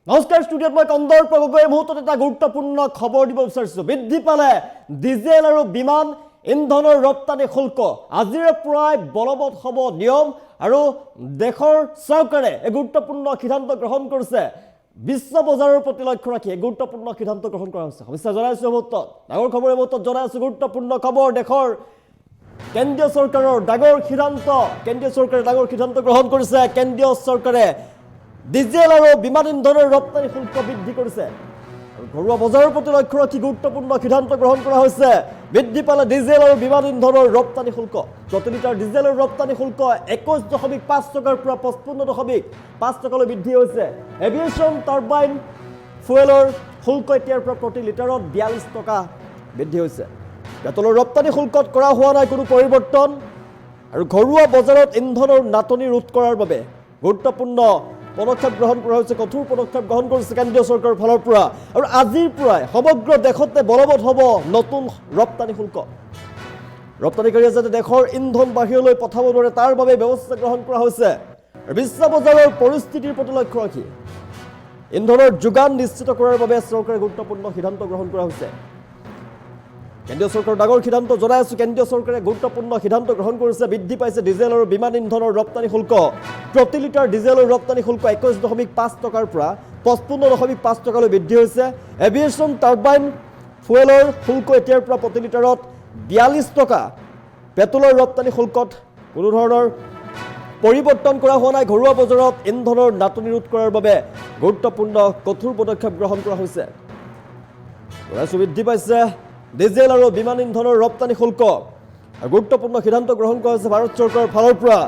নমস্কাৰ ষ্টুডিঅ'ত মই কন্দৰ্প গগৈ মুহূৰ্তত এটা গুৰুত্বপূৰ্ণ খবৰ দিব বিচাৰিছোঁ বৃদ্ধি পালে ডিজেল আৰু বিমান ইন্ধনৰ ৰপ্তানি শুল্ক আজিৰে পৰাই বলবৎ হ'ব নিয়ম আৰু দেশৰ চৰকাৰে এক গুৰুত্বপূৰ্ণ সিদ্ধান্ত গ্ৰহণ কৰিছে বিশ্ব বজাৰৰ প্ৰতি লক্ষ্য ৰাখি এক গুৰুত্বপূৰ্ণ সিদ্ধান্ত গ্ৰহণ কৰা হৈছে সমস্যা জনাইছোঁ মুহূৰ্তত ডাঙৰ খবৰৰ মুহূৰ্তত জনাইছোঁ গুৰুত্বপূৰ্ণ খবৰ দেশৰ কেন্দ্ৰীয় চৰকাৰৰ ডাঙৰ সিদ্ধান্ত গ্ৰহণ কৰিছে কেন্দ্ৰীয় চৰকাৰে ডিজেল আৰু বিমান ইন্ধনৰ ৰপ্তানি শুল্ক বৃদ্ধি কৰিছে ঘৰুৱা বজাৰৰ প্ৰতি লক্ষ্য ৰাখি গুৰুত্বপূৰ্ণ সিদ্ধান্ত গ্ৰহণ কৰা হৈছে বৃদ্ধি পালে ডিজেল আৰু বিমান ইন্ধনৰ ৰপ্তানি শুল্ক প্ৰতি লিটাৰ ডিজেলৰ ৰপ্তানি শুল্ক 21.5 টকাৰ পৰা 55.5 টকালৈ বৃদ্ধি হৈছে এভিয়েশ্যন টাৰ্বাইন ফুয়েলৰ শুল্ক এতিয়াৰ পৰা প্ৰতি লিটাৰত 42 টকা বৃদ্ধি হৈছে পেট্ৰলৰ ৰপ্তানি শুল্কত কৰা হোৱা নাই কোনো পৰিৱৰ্তন আৰু ঘৰুৱা বজাৰত ইন্ধনৰ নাটনি ৰোধ কৰাৰ বাবে গুৰুত্বপূৰ্ণ পদক্ষেপ গ্ৰহণ কৰা হৈছে কঠোৰ পদক্ষেপ গ্ৰহণ কৰিছে কেন্দ্ৰীয় চৰকাৰৰ ফালৰ পৰা আৰু আজিৰ পৰাই সমগ্ৰ দেশতে বলবৎ হ'ব নতুন ৰপ্তানি শুল্ক ৰপ্তানিকাৰীয়ে যাতে দেশৰ ইন্ধন বাহিৰলৈ পঠাব নোৱাৰে তাৰ বাবে ব্যৱস্থা গ্ৰহণ কৰা হৈছে বিশ্ব বজাৰৰ পৰিস্থিতিৰ প্ৰতি লক্ষ্য ৰাখি ইন্ধনৰ যোগান নিশ্চিত কৰাৰ বাবে চৰকাৰে গুৰুত্বপূৰ্ণ সিদ্ধান্ত গ্ৰহণ কৰা হৈছে কেন্দ্ৰীয় চৰকাৰৰ ডাঙৰ সিদ্ধান্ত জনাই আছোঁ কেন্দ্ৰীয় চৰকাৰে গুৰুত্বপূৰ্ণ সিদ্ধান্ত গ্ৰহণ কৰিছে বৃদ্ধি পাইছে ডিজেল আৰু বিমান ইন্ধনৰ ৰপ্তানি শুল্ক প্ৰতি লিটাৰ ডিজেলৰ ৰপ্তানি শুল্ক 21.5 টকাৰ পৰা 55.5 টকালৈ বৃদ্ধি হৈছে এভিয়েশ্যন টাৰ্বাইন ফুয়েলৰ শুল্ক এতিয়াৰ পৰা প্ৰতি লিটাৰত 42 টকা পেট্ৰলৰ ৰপ্তানি শুল্কত কোনো ধৰণৰ পৰিৱৰ্তন কৰা হোৱা নাই ঘৰুৱা বজাৰত ইন্ধনৰ নাটনি ৰোধ কৰাৰ বাবে গুৰুত্বপূৰ্ণ কঠোৰ পদক্ষেপ গ্ৰহণ কৰা হৈছে বৃদ্ধি পাইছে ডিজেল আৰু বিমান ইন্ধনৰ ৰপ্তানি শুল্ক গুৰুত্বপূৰ্ণ সিদ্ধান্ত গ্ৰহণ কৰা হৈছে ভাৰত চৰকাৰৰ ফালৰ পৰা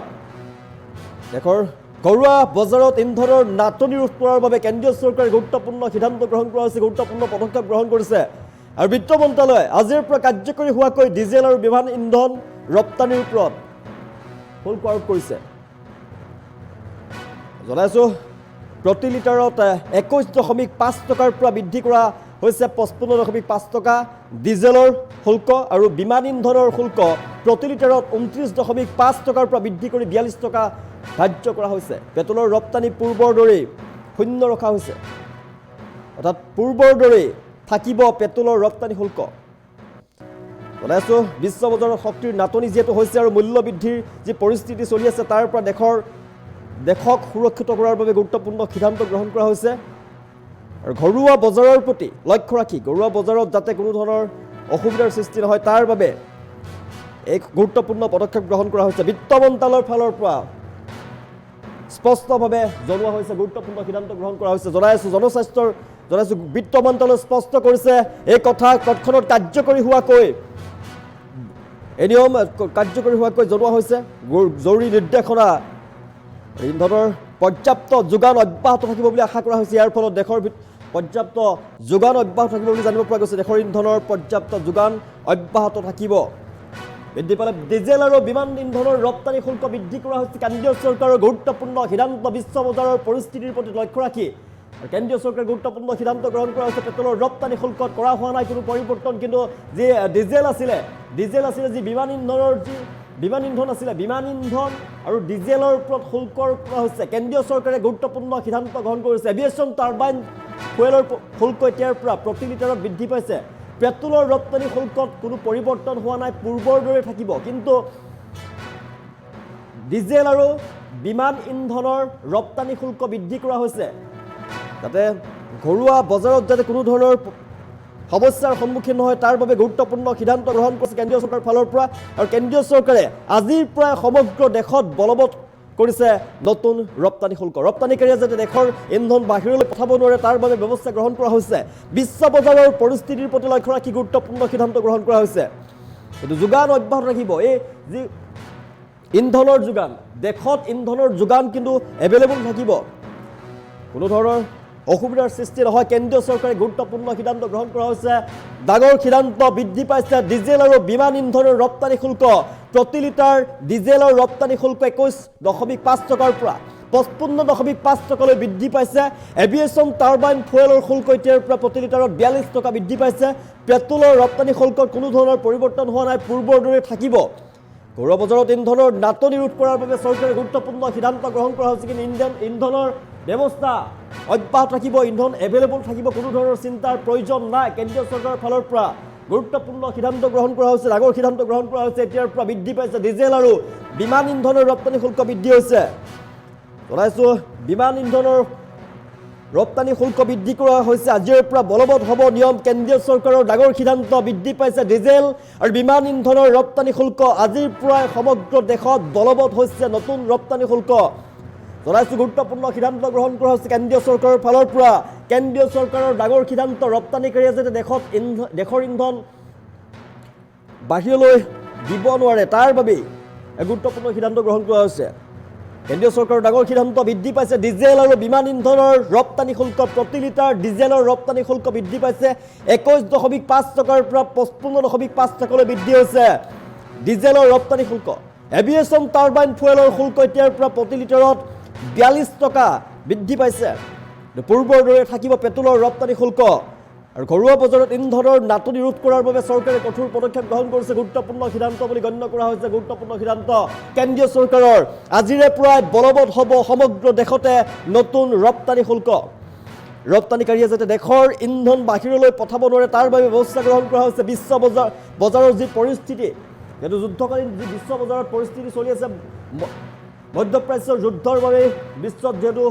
দেশৰ ঘৰুৱা বজাৰত ইন্ধনৰ নাটনি ৰোধ কৰাৰ বাবে কেন্দ্ৰীয় চৰকাৰে গুৰুত্বপূৰ্ণ সিদ্ধান্ত গ্ৰহণ কৰা হৈছে গুৰুত্বপূৰ্ণ পদক্ষেপ গ্ৰহণ কৰিছে আৰু বিত্ত মন্ত্ৰালয়ে আজিৰ পৰা কাৰ্যকৰী হোৱাকৈ ডিজেল আৰু বিমান ইন্ধন ৰপ্তানিৰ ওপৰত শুল্ক আৰোপ কৰিছে জনাইছোঁ প্ৰতি লিটাৰত 21.5 টকাৰ পৰা বৃদ্ধি কৰা হৈছে 55.5 টকা ডিজেলৰ শুল্ক আৰু বিমান ইন্ধনৰ শুল্ক প্ৰতি লিটাৰত 29.5 টকাৰ পৰা বৃদ্ধি কৰি 42 টকা ধাৰ্য কৰা হৈছে পেট্ৰলৰ ৰপ্তানি পূৰ্বৰ দৰেই শূন্য ৰখা হৈছে অৰ্থাৎ পূৰ্বৰ দৰেই থাকিব পেট্ৰলৰ ৰপ্তানি শুল্ক জনাইছোঁ বিশ্ব বজাৰত শক্তিৰ নাটনি যিহেতু হৈছে আৰু মূল্য বৃদ্ধিৰ যি পৰিস্থিতি চলি আছে তাৰ পৰা দেশক সুৰক্ষিত কৰাৰ বাবে গুৰুত্বপূৰ্ণ সিদ্ধান্ত গ্ৰহণ কৰা হৈছে আৰু ঘৰুৱা বজাৰৰ প্ৰতি লক্ষ্য ৰাখি ঘৰুৱা বজাৰত যাতে কোনো ধৰণৰ অসুবিধাৰ সৃষ্টি নহয় তাৰ বাবে এক গুৰুত্বপূৰ্ণ পদক্ষেপ গ্ৰহণ কৰা হৈছে বিত্ত মন্ত্ৰালয়ৰ ফালৰ পৰা স্পষ্টভাৱে জনোৱা হৈছে গুৰুত্বপূৰ্ণ সিদ্ধান্ত গ্ৰহণ কৰা হৈছে জনাইছোঁ বিত্ত মন্ত্ৰালয়ে স্পষ্ট কৰিছে এই কথা তৎক্ষণাৎ কাৰ্যকৰী হোৱাকৈ জনোৱা হৈছে জৰুৰী নিৰ্দেশনা ইন্ধনৰ পৰ্যাপ্ত যোগান অব্যাহত থাকিব বুলি আশা কৰা হৈছে ইয়াৰ ফলত দেশৰ পৰ্যাপ্ত যোগান অব্যাহত থাকিব বুলি জানিব পৰা গৈছে দেশৰ ইন্ধনৰ পৰ্যাপ্ত যোগান অব্যাহত থাকিব বৃদ্ধি পালে ডিজেল আৰু বিমান ইন্ধনৰ ৰপ্তানি শুল্ক বৃদ্ধি কৰা হৈছে কেন্দ্ৰীয় চৰকাৰৰ গুৰুত্বপূৰ্ণ সিদ্ধান্ত বিশ্ব বজাৰৰ পৰিস্থিতিৰ প্ৰতি লক্ষ্য ৰাখি কেন্দ্ৰীয় চৰকাৰে গুৰুত্বপূৰ্ণ সিদ্ধান্ত গ্ৰহণ কৰা হৈছে পেট্ৰলৰ ৰপ্তানি শুল্কত কৰা হোৱা নাই কোনো পৰিৱৰ্তন কিন্তু যি ডিজেল আছিলে যি বিমান ইন্ধন আছিলে বিমান ইন্ধন আৰু ডিজেলৰ ওপৰত শুল্ক কৰা হৈছে কেন্দ্ৰীয় চৰকাৰে গুৰুত্বপূৰ্ণ সিদ্ধান্ত গ্ৰহণ কৰিছে এভিয়েশ্যন টাৰ্বাইন ফুয়েলৰ শুল্ক এতিয়াৰ পৰা প্ৰতি লিটাৰত বৃদ্ধি পাইছে পেট্ৰলৰ ৰপ্তানি শুল্কত কোনো পৰিৱৰ্তন হোৱা নাই পূৰ্বৰ দৰে থাকিব কিন্তু ডিজেল আৰু বিমান ইন্ধনৰ ৰপ্তানি শুল্ক বৃদ্ধি কৰা হৈছে যাতে ঘৰুৱা বজাৰত যাতে কোনো ধৰণৰ সমস্যাৰ সন্মুখীন নহয় তাৰ বাবে গুৰুত্বপূৰ্ণ সিদ্ধান্ত গ্ৰহণ কৰিছে কেন্দ্ৰীয় চৰকাৰৰ ফালৰ পৰা আৰু কেন্দ্ৰীয় চৰকাৰে আজিৰ পৰা সমগ্ৰ দেশত বলবৎ কৰিছে নতুন ৰপ্তানি শুল্ক ৰপ্তানিকাৰীয়ে যাতে দেশৰ ইন্ধন বাহিৰলৈ পঠাব নোৱাৰে তাৰ বাবে ব্যৱস্থা গ্ৰহণ কৰা হৈছে বিশ্ব বজাৰৰ পৰিস্থিতিৰ প্ৰতি লক্ষ্য ৰাখি গুৰুত্বপূৰ্ণ সিদ্ধান্ত গ্ৰহণ কৰা হৈছে কিন্তু যোগান অব্যাহত ৰাখিব এই যি ইন্ধনৰ যোগান দেশত ইন্ধনৰ যোগান কিন্তু এভেইলেবল থাকিব কোনো ধৰণৰ অসুবিধাৰ সৃষ্টি নহয় কেন্দ্ৰীয় চৰকাৰে গুৰুত্বপূৰ্ণ সিদ্ধান্ত গ্ৰহণ কৰা হৈছে ডাঙৰ সিদ্ধান্ত বৃদ্ধি পাইছে ডিজেল আৰু বিমান ইন্ধনৰ ৰপ্তানি শুল্ক প্ৰতি লিটাৰ ডিজেলৰ ৰপ্তানি শুল্ক 21.5 টকাৰ পৰা 55.5 টকালৈ বৃদ্ধি পাইছে এভিয়েশ্যন টাৰ্বাইন ফুয়েলৰ শুল্ক এতিয়াৰ পৰা প্ৰতি লিটাৰত 42 টকা বৃদ্ধি পাইছে পেট্ৰলৰ ৰপ্তানি শুল্কত কোনো ধৰণৰ পৰিৱৰ্তন হোৱা নাই পূৰ্বৰ দৰে থাকিব ঘৰুৱা বজাৰত ইন্ধনৰ নাটনি ৰোধ কৰাৰ বাবে চৰকাৰে গুৰুত্বপূৰ্ণ সিদ্ধান্ত গ্ৰহণ কৰা হৈছে কিন্তু ইন্ধনৰ ব্যৱস্থা অব্যাহত থাকিব ইন্ধন এভেইলেবল থাকিব কোনো ধৰণৰ চিন্তাৰ প্ৰয়োজন নাই কেন্দ্ৰীয় চৰকাৰৰ ফালৰ পৰা গুৰুত্বপূৰ্ণ সিদ্ধান্ত গ্ৰহণ কৰা হৈছে ডাঙৰ সিদ্ধান্ত গ্ৰহণ কৰা হৈছে এতিয়াৰ পৰা বৃদ্ধি পাইছে ডিজেল আৰু বিমান ইন্ধনৰ ৰপ্তানি শুল্ক বৃদ্ধি হৈছে জনাইছোঁ বিমান ইন্ধনৰ ৰপ্তানি শুল্ক বৃদ্ধি কৰা হৈছে আজিৰ পৰা বলবৎ হ'ব নিয়ম কেন্দ্ৰীয় চৰকাৰৰ ডাঙৰ সিদ্ধান্ত বৃদ্ধি পাইছে ডিজেল আৰু বিমান ইন্ধনৰ ৰপ্তানি শুল্ক আজিৰ পৰাই সমগ্ৰ দেশত বলবৎ হৈছে নতুন ৰপ্তানি শুল্ক জনাইছোঁ গুৰুত্বপূৰ্ণ সিদ্ধান্ত গ্ৰহণ কৰা হৈছে কেন্দ্ৰীয় চৰকাৰৰ ফালৰ পৰা কেন্দ্ৰীয় চৰকাৰৰ ডাঙৰ সিদ্ধান্ত ৰপ্তানিকাৰীয়ে যাতে দেশৰ ইন্ধন বাহিৰলৈ দিব নোৱাৰে তাৰ বাবেই গুৰুত্বপূৰ্ণ সিদ্ধান্ত গ্ৰহণ কৰা হৈছে কেন্দ্ৰীয় চৰকাৰৰ ডাঙৰ সিদ্ধান্ত বৃদ্ধি পাইছে ডিজেল আৰু বিমান ইন্ধনৰ ৰপ্তানি শুল্ক প্ৰতি লিটাৰ ডিজেলৰ ৰপ্তানি শুল্ক বৃদ্ধি পাইছে 21.5 টকাৰ পৰা 55.5 টকালৈ বৃদ্ধি হৈছে ডিজেলৰ ৰপ্তানি শুল্ক এভিয়েশ্যন টাৰ্বাইন ফুয়েলৰ শুল্ক এতিয়াৰ পৰা প্ৰতি লিটাৰত 42 টকা বৃদ্ধি পাইছে পূৰ্বৰ দৰে থাকিব পেট্ৰলৰ ৰপ্তানি শুল্ক আৰু ঘৰুৱা বজাৰত ইন্ধনৰ নাটনি ৰোধ কৰাৰ বাবে চৰকাৰে কঠোৰ পদক্ষেপ গ্ৰহণ কৰিছে গুৰুত্বপূৰ্ণ সিদ্ধান্ত বুলি গণ্য কৰা হৈছে গুৰুত্বপূৰ্ণ সিদ্ধান্ত কেন্দ্ৰীয় চৰকাৰৰ আজিৰে পৰাই বলবৎ হ'ব সমগ্ৰ দেশতে নতুন ৰপ্তানি শুল্ক ৰপ্তানিকাৰীয়ে যাতে দেশৰ ইন্ধন বাহিৰলৈ পঠাব নোৱাৰে তাৰ বাবে ব্যৱস্থা গ্ৰহণ কৰা হৈছে বিশ্ব বজাৰৰ যি পৰিস্থিতি যিহেতু যুদ্ধকালীন যি বিশ্ব বজাৰত পৰিস্থিতি চলি আছে মধ্যপ্ৰাচ্যৰ যুদ্ধৰ বাবে বিশ্বত যিহেতু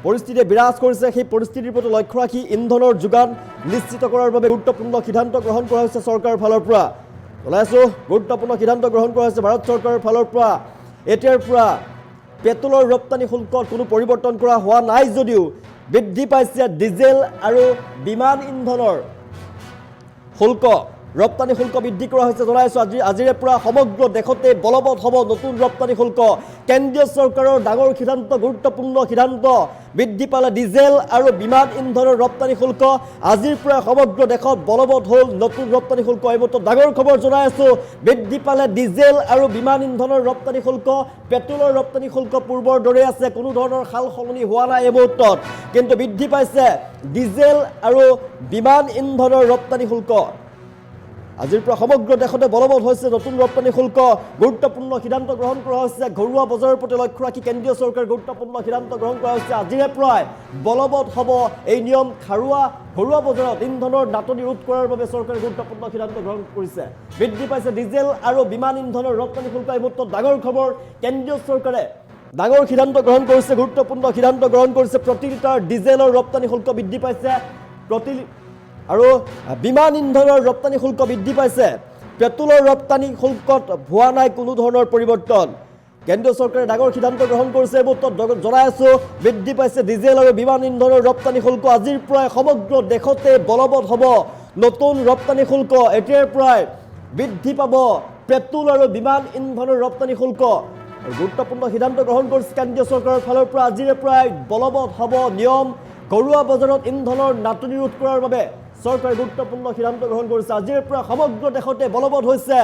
পৰিস্থিতিয়ে বিৰাজ কৰিছে সেই পৰিস্থিতিৰ প্ৰতি লক্ষ্য ৰাখি ইন্ধনৰ যোগান নিশ্চিত কৰাৰ বাবে গুৰুত্বপূৰ্ণ সিদ্ধান্ত গ্ৰহণ কৰা হৈছে চৰকাৰৰ ফালৰ পৰা জনাইছোঁ গুৰুত্বপূৰ্ণ সিদ্ধান্ত গ্ৰহণ কৰা হৈছে ভাৰত চৰকাৰৰ ফালৰ পৰা এতিয়াৰ পৰা পেট্ৰলৰ ৰপ্তানি শুল্কত কোনো পৰিৱৰ্তন কৰা হোৱা নাই যদিও বৃদ্ধি পাইছে ডিজেল আৰু বিমান ইন্ধনৰ শুল্ক ৰপ্তানি শুল্ক বৃদ্ধি কৰা হৈছে জনাইছোঁ আজিৰে পৰা সমগ্ৰ দেশতে বলবৎ হ'ব নতুন ৰপ্তানি শুল্ক কেন্দ্ৰীয় চৰকাৰৰ ডাঙৰ সিদ্ধান্ত গুৰুত্বপূৰ্ণ সিদ্ধান্ত বৃদ্ধি পালে ডিজেল আৰু বিমান ইন্ধনৰ ৰপ্তানি শুল্ক আজিৰ পৰা সমগ্ৰ দেশত বলবৎ হ'ল নতুন ৰপ্তানি শুল্ক এই মুহূৰ্তত ডাঙৰ খবৰ জনাই আছোঁ বৃদ্ধি পালে ডিজেল আৰু বিমান ইন্ধনৰ ৰপ্তানি শুল্ক পেট্ৰলৰ ৰপ্তানি শুল্ক পূৰ্বৰ দৰে আছে কোনো ধৰণৰ সাল সলনি হোৱা নাই এই মুহূৰ্তত কিন্তু বৃদ্ধি পাইছে ডিজেল আৰু বিমান ইন্ধনৰ ৰপ্তানি শুল্ক আজিৰ পৰা সমগ্ৰ দেশতে বলবৎ হৈছে নতুন ৰপ্তানি শুল্ক গুৰুত্বপূৰ্ণ সিদ্ধান্ত গ্ৰহণ কৰা হৈছে ঘৰুৱা বজাৰৰ প্ৰতি লক্ষ্য ৰাখি কেন্দ্ৰীয় চৰকাৰে গুৰুত্বপূৰ্ণ সিদ্ধান্ত গ্ৰহণ কৰা হৈছে আজিৰে পৰাই বলবৎ হ'ব এই নিয়ম ঘৰুৱা বজাৰত ইন্ধনৰ নাটনি ৰোধ কৰাৰ বাবে চৰকাৰে গুৰুত্বপূৰ্ণ সিদ্ধান্ত গ্ৰহণ কৰিছে বৃদ্ধি পাইছে ডিজেল আৰু বিমান ইন্ধনৰ ৰপ্তানি শুল্ক এই মুহূৰ্তত ডাঙৰ খবৰ কেন্দ্ৰীয় চৰকাৰে ডাঙৰ সিদ্ধান্ত গ্ৰহণ কৰিছে গুৰুত্বপূৰ্ণ সিদ্ধান্ত গ্ৰহণ কৰিছে প্ৰতি লিটাৰ ডিজেলৰ ৰপ্তানি শুল্ক বৃদ্ধি পাইছে আৰু বিমান ইন্ধনৰ ৰপ্তানি শুল্ক বৃদ্ধি পাইছে পেট্ৰলৰ ৰপ্তানি শুল্কত হোৱা নাই কোনো ধৰণৰ পৰিৱৰ্তন কেন্দ্ৰীয় চৰকাৰে ডাঙৰ সিদ্ধান্ত গ্ৰহণ কৰিছে এই মুহূৰ্তত জনাই আছোঁ বৃদ্ধি পাইছে ডিজেল আৰু বিমান ইন্ধনৰ ৰপ্তানি শুল্ক আজিৰ পৰাই সমগ্ৰ দেশতে বলবৎ হ'ব নতুন ৰপ্তানি শুল্ক এতিয়াৰ পৰাই বৃদ্ধি পাব পেট্ৰল আৰু বিমান ইন্ধনৰ ৰপ্তানি শুল্ক গুৰুত্বপূৰ্ণ সিদ্ধান্ত গ্ৰহণ কৰিছে কেন্দ্ৰীয় চৰকাৰৰ ফালৰ পৰা আজিৰে পৰাই বলবৎ হ'ব নিয়ম ঘৰুৱা বজাৰত ইন্ধনৰ নাটনি ৰোধ কৰাৰ বাবে চৰকাৰে গুৰুত্বপূৰ্ণ সিদ্ধান্ত গ্ৰহণ কৰিছে আজিৰ পৰা সমগ্ৰ দেশতে বলবৎ হৈছে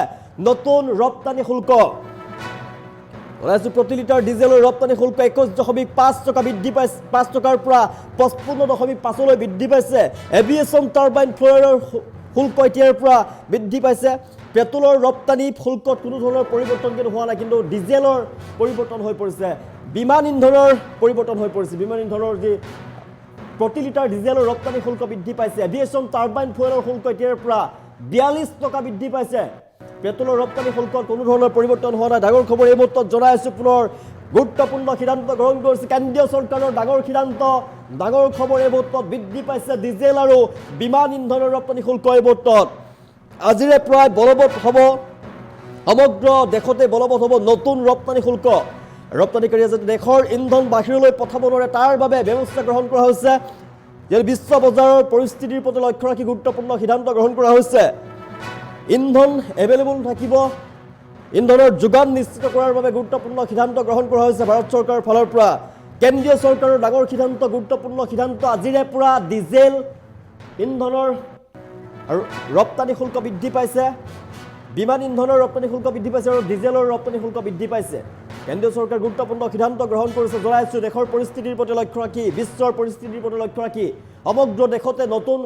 নতুন ৰপ্তানি শুল্ক প্ৰতি লিটাৰ ডিজেলৰ ৰপ্তানি শুল্ক 21.5 টকা বৃদ্ধি পাইছে 5 টকাৰ পৰা 55.5লৈ বৃদ্ধি পাইছে এভিয়েশ্যন টাৰ্বাইন ফুয়েলৰ শুল্ক এতিয়াৰ পৰা বৃদ্ধি পাইছে পেট্ৰলৰ ৰপ্তানি শুল্কত কোনো ধৰণৰ পৰিৱৰ্তন কিন্তু হোৱা নাই কিন্তু ডিজেলৰ পৰিৱৰ্তন হৈ পৰিছে বিমান ইন্ধনৰ পৰিৱৰ্তন হৈ পৰিছে বিমান ইন্ধনৰ যি প্ৰতি লিটাৰ ডিজেলৰ ৰপ্তানি শুল্ক বৃদ্ধি পাইছে এভিয়েশ্যন টাৰ্বাইন ফুয়েলৰ শুল্ক এতিয়াৰ পৰা 42 টকা বৃদ্ধি পাইছে পেট্ৰলৰ ৰপ্তানি শুল্কত কোনো ধৰণৰ পৰিৱৰ্তন হোৱা নাই ডাঙৰ খবৰ এই মুহূৰ্তত জনাই আছোঁ পুনৰ গুৰুত্বপূৰ্ণ সিদ্ধান্ত গ্ৰহণ কৰিছে কেন্দ্ৰীয় চৰকাৰৰ ডাঙৰ সিদ্ধান্ত ডাঙৰ খবৰ এই মুহূৰ্তত বৃদ্ধি পাইছে ডিজেল আৰু বিমান ইন্ধনৰ ৰপ্তানি শুল্ক এই মুহূৰ্তত আজিৰে প্ৰায় বলবৎ হ'ব সমগ্ৰ দেশতে বলবৎ হ'ব নতুন ৰপ্তানি শুল্ক ৰপ্তানিকাৰীয়ে যাতে দেশৰ ইন্ধন বাহিৰলৈ পঠাব নোৱাৰে তাৰ বাবে ব্যৱস্থা গ্ৰহণ কৰা হৈছে যে বিশ্ব বজাৰৰ পৰিস্থিতিৰ প্ৰতি লক্ষ্য ৰাখি গুৰুত্বপূৰ্ণ সিদ্ধান্ত গ্ৰহণ কৰা হৈছে ইন্ধন এভেইলেবল থাকিব ইন্ধনৰ যোগান নিশ্চিত কৰাৰ বাবে গুৰুত্বপূৰ্ণ সিদ্ধান্ত গ্ৰহণ কৰা হৈছে ভাৰত চৰকাৰৰ ফালৰ পৰা কেন্দ্ৰীয় চৰকাৰৰ ডাঙৰ সিদ্ধান্ত গুৰুত্বপূৰ্ণ সিদ্ধান্ত আজিৰে পৰা ডিজেল ইন্ধনৰ আৰু ৰপ্তানি শুল্ক বৃদ্ধি পাইছে বিমান ইন্ধনৰ ৰপ্তানি শুল্ক বৃদ্ধি পাইছে আৰু ডিজেলৰ ৰপ্তানি শুল্ক বৃদ্ধি পাইছে কেন্দ্ৰীয় চৰকাৰে গুৰুত্বপূৰ্ণ সিদ্ধান্ত গ্ৰহণ কৰিছে জনাইছোঁ দেশৰ পৰিস্থিতিৰ প্ৰতি লক্ষ্য ৰাখি বিশ্বৰ পৰিস্থিতিৰ প্ৰতি লক্ষ্য ৰাখি সমগ্ৰ দেশতে নতুন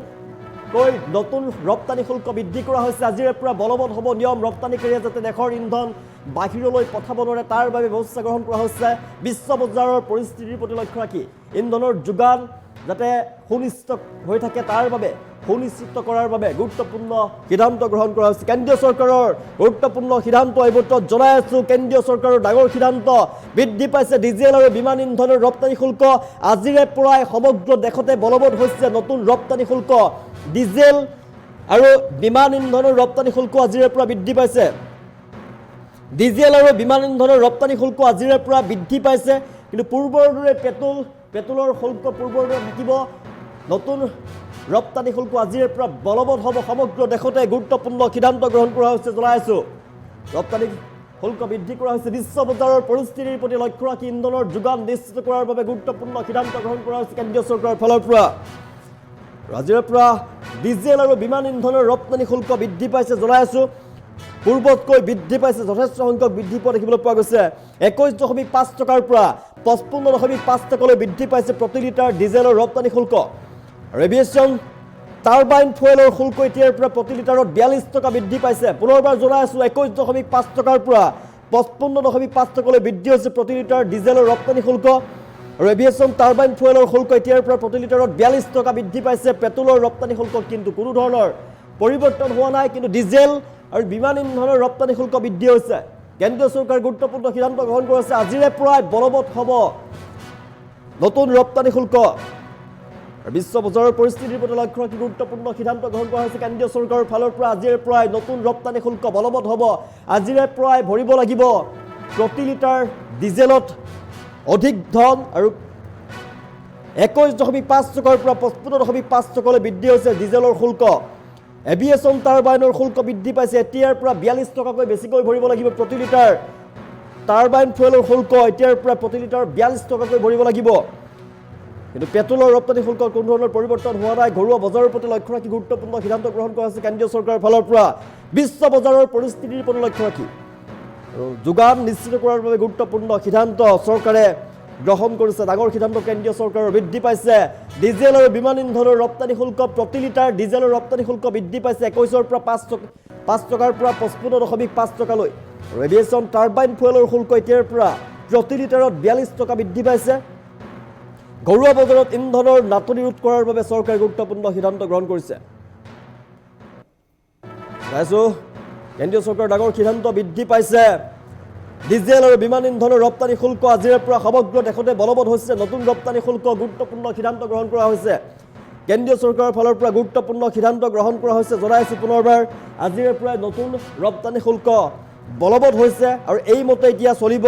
কৈ নতুন ৰপ্তানি শুল্ক বৃদ্ধি কৰা হৈছে আজিৰে পৰা বলবৎ হ'ব নিয়ম ৰপ্তানিকাৰীয়ে যাতে দেশৰ ইন্ধন বাহিৰলৈ পঠাব নোৱাৰে তাৰ বাবে ব্যৱস্থা গ্ৰহণ কৰা হৈছে বিশ্ব বজাৰৰ পৰিস্থিতিৰ প্ৰতি লক্ষ্য ৰাখি ইন্ধনৰ যোগান যাতে সুনিশ্চিত হৈ থাকে তাৰ বাবে সুনিশ্চিত কৰাৰ বাবে গুৰুত্বপূৰ্ণ সিদ্ধান্ত গ্ৰহণ কৰা হৈছে কেন্দ্ৰীয় চৰকাৰৰ গুৰুত্বপূৰ্ণ সিদ্ধান্ত এই মুহূৰ্তত জনাই আছোঁ কেন্দ্ৰীয় চৰকাৰৰ ডাঙৰ সিদ্ধান্ত বৃদ্ধি পাইছে ডিজেল আৰু বিমান ইন্ধনৰ ৰপ্তানি শুল্ক আজিৰে পৰাই সমগ্ৰ দেশতে বলবৎ হৈছে নতুন ৰপ্তানি শুল্ক ডিজেল আৰু বিমান ইন্ধনৰ ৰপ্তানি শুল্ক আজিৰে পৰা বৃদ্ধি পাইছে ডিজেল আৰু বিমান ইন্ধনৰ ৰপ্তানি শুল্ক আজিৰে পৰা বৃদ্ধি পাইছে কিন্তু পূৰ্বৰ দৰে পেট্ৰলৰ শুল্ক পূৰ্বৰ দৰে থাকিব নতুন ৰপ্তানি শুল্ক আজিৰে পৰা বলবৎ হ'ব সমগ্ৰ দেশতে গুৰুত্বপূৰ্ণ সিদ্ধান্ত গ্ৰহণ কৰা হৈছে জনাই আছোঁ ৰপ্তানি শুল্ক বৃদ্ধি কৰা হৈছে বিশ্ব বজাৰৰ পৰিস্থিতিৰ প্ৰতি লক্ষ্য ৰাখি ইন্ধনৰ যোগান নিশ্চিত কৰাৰ বাবে গুৰুত্বপূৰ্ণ সিদ্ধান্ত গ্ৰহণ কৰা হৈছে কেন্দ্ৰীয় চৰকাৰৰ ফালৰ পৰা আজিৰে পৰা ডিজেল আৰু বিমান ইন্ধনৰ ৰপ্তানি শুল্ক বৃদ্ধি পাইছে জনাই আছোঁ পূৰ্বতকৈ বৃদ্ধি পাইছে যথেষ্ট সংখ্যক বৃদ্ধি পোৱা দেখিবলৈ পোৱা গৈছে 21.5 টকাৰ পৰা 55.5 টকালৈ বৃদ্ধি পাইছে প্ৰতি লিটাৰ ডিজেলৰ ৰপ্তানি শুল্ক আৰু এভিয়েশ্যন টাৰ্বাইন ফুয়েলৰ শুল্ক এতিয়াৰ পৰা প্ৰতি লিটাৰত 42 টকা বৃদ্ধি পাইছে পুনৰবাৰ জনাই আছোঁ 21.5 টকাৰ পৰা 55.5 টকালৈ বৃদ্ধি হৈছে প্ৰতি লিটাৰ ডিজেলৰ ৰপ্তানি শুল্ক আৰু এভিয়েশ্যন টাৰ্বাইন ফুয়েলৰ শুল্ক এতিয়াৰ পৰা প্ৰতি লিটাৰত 42 টকা বৃদ্ধি পাইছে পেট্ৰলৰ ৰপ্তানি শুল্কত কিন্তু কোনো ধৰণৰ পৰিৱৰ্তন হোৱা নাই কিন্তু ডিজেল আৰু বিমান ইন্ধনৰ ৰপ্তানি শুল্ক বৃদ্ধি হৈছে কেন্দ্ৰীয় চৰকাৰে গুৰুত্বপূৰ্ণ সিদ্ধান্ত গ্ৰহণ কৰিছে আজিৰে পৰাই বলবৎ হ'ব নতুন ৰপ্তানি শুল্ক বিশ্ব বজাৰৰ পৰিস্থিতিৰ প্ৰতি লক্ষ্য ৰাখি গুৰুত্বপূৰ্ণ সিদ্ধান্ত গ্ৰহণ কৰা হৈছে কেন্দ্ৰীয় চৰকাৰৰ ফালৰ পৰা আজিৰে পৰাই নতুন ৰপ্তানি শুল্ক বলবৎ হ'ব আজিৰে পৰাই ভৰিব লাগিব প্ৰতি লিটাৰ ডিজেলত অধিক ধন আৰু 21.5 টকাৰ পৰা 55.5 টকালৈ বৃদ্ধি হৈছে ডিজেলৰ শুল্ক এভিয়েশ্যন টাৰ্বাইনৰ শুল্ক বৃদ্ধি পাইছে এতিয়াৰ পৰা 42 টকাকৈ বেছিকৈ ভৰিব লাগিব প্ৰতি লিটাৰ টাৰ্বাইন ফুয়েলৰ শুল্ক এতিয়াৰ পৰা প্ৰতি লিটাৰ 42 টকাকৈ ভৰিব লাগিব কিন্তু পেট্ৰলৰ ৰপ্তানি শুল্কত কোনো ধৰণৰ পৰিৱৰ্তন হোৱা নাই ঘৰুৱা বজাৰৰ প্ৰতি লক্ষ্য ৰাখি গুৰুত্বপূৰ্ণ সিদ্ধান্ত গ্ৰহণ কৰা হৈছে কেন্দ্ৰীয় চৰকাৰৰ ফালৰ পৰা বিশ্ব বজাৰৰ পৰিস্থিতিৰ প্ৰতি লক্ষ্য ৰাখি আৰু যোগান নিশ্চিত কৰাৰ বাবে গুৰুত্বপূৰ্ণ সিদ্ধান্ত চৰকাৰে গ্ৰহণ কৰিছে ডাঙৰ সিদ্ধান্ত কেন্দ্ৰীয় চৰকাৰৰ বৃদ্ধি পাইছে ডিজেল আৰু বিমান ইন্ধনৰ ৰপ্তানি শুল্ক প্ৰতি লিটাৰ ডিজেলৰ ৰপ্তানি শুল্ক বৃদ্ধি পাইছে 21ৰ পৰা 5 টকাৰ পৰা 55.5 টকালৈ আৰু এভিয়েশ্যন টাৰ্বাইন ফুয়েলৰ শুল্ক এতিয়াৰ পৰা প্ৰতি লিটাৰত 42 টকা বৃদ্ধি পাইছে ঘৰুৱা বজাৰত ইন্ধনৰ নাটনি ৰোধ কৰাৰ বাবে চৰকাৰে গুৰুত্বপূৰ্ণ সিদ্ধান্ত গ্ৰহণ কৰিছে কেন্দ্ৰীয় চৰকাৰৰ ডাঙৰ সিদ্ধান্ত বৃদ্ধি পাইছে ডিজেল আৰু বিমান ইন্ধনৰ ৰপ্তানি শুল্ক আজিৰে পৰা সমগ্ৰ দেশতে বলবৎ হৈছে নতুন ৰপ্তানি শুল্ক গুৰুত্বপূৰ্ণ সিদ্ধান্ত গ্ৰহণ কৰা হৈছে কেন্দ্ৰীয় চৰকাৰৰ ফালৰ পৰা গুৰুত্বপূৰ্ণ সিদ্ধান্ত গ্ৰহণ কৰা হৈছে জনাই আছোঁ পুনৰবাৰ আজিৰে পৰা নতুন ৰপ্তানি শুল্ক বলবৎ হৈছে আৰু এই মতে এতিয়া চলিব